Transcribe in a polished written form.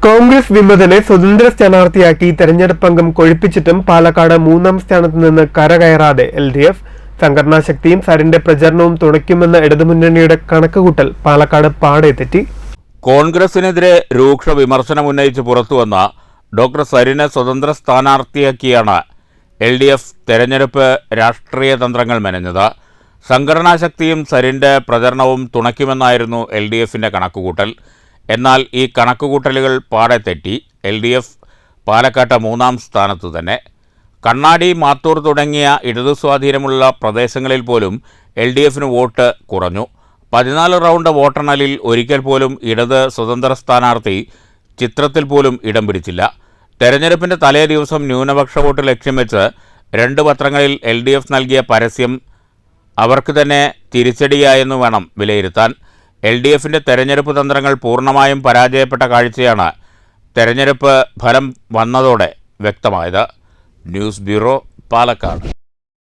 കോൺഗ്രസ് വിമതനെ സ്വതന്ത്ര സ്ഥാനാർത്ഥിയാക്കി തെരഞ്ഞെടുപ്പ് അംഗം കൊഴിപ്പിച്ചിട്ടും പാലക്കാട് മൂന്നാം സ്ഥാനത്ത് നിന്ന് കരകയറാതെ LDF. സംഘടനാ ശക്തിയും സരിന്റെ പ്രചരണവും തുണയ്ക്കുമെന്ന ഇടതുമുന്നണിയുടെ കണക്കുകൂട്ടൽ പാലക്കാട് പാടെ തെറ്റി. കോൺഗ്രസിനെതിരെ രൂക്ഷ വിമർശനമുന്നയിച്ച് പുറത്തുവന്ന ഡോക്ടർ സരിനെ സ്വതന്ത്ര സ്ഥാനാർത്ഥിയാക്കിയാണ് LDF തെരഞ്ഞെടുപ്പ് രാഷ്ട്രീയ തന്ത്രങ്ങൾ മെനഞ്ഞത്. സംഘടനാ ശക്തിയും സരിന്റെ പ്രചരണവും തുണയ്ക്കുമെന്നായിരുന്നു LDFന്റെ കണക്കുകൂട്ടൽ. എന്നാൽ ഈ കണക്കുകൂട്ടലുകൾ പാടെ തെറ്റി. LDF പാലക്കാട്ട് മൂന്നാം സ്ഥാനത്തു തന്നെ. കണ്ണാടി, മാത്തൂർ തുടങ്ങിയ ഇടതു സ്വാധീനമുള്ള പ്രദേശങ്ങളിൽ പോലും LDFന് വോട്ട് കുറഞ്ഞു. 14 റൗണ്ട് വോട്ടെണ്ണലിൽ ഒരിക്കൽ പോലും ഇടത് സ്വതന്ത്ര സ്ഥാനാർത്ഥി ചിത്രത്തിൽ പോലും ഇടം പിടിച്ചില്ല. തെരഞ്ഞെടുപ്പിൻ്റെ തലേ ദിവസം ന്യൂനപക്ഷ വോട്ട് ലക്ഷ്യം വെച്ച് 2 പത്രങ്ങളിൽ LDF നൽകിയ പരസ്യം അവർക്ക് തന്നെ തിരിച്ചടിയായെന്ന് വേണം വിലയിരുത്താൻ. LDFന്റെ തെരഞ്ഞെടുപ്പ് തന്ത്രങ്ങൾ പൂർണ്ണമായും പരാജയപ്പെട്ട കാഴ്ചയാണ് തെരഞ്ഞെടുപ്പ് ഫലം വന്നതോടെ വ്യക്തമായത്. News bureau, Palakkad.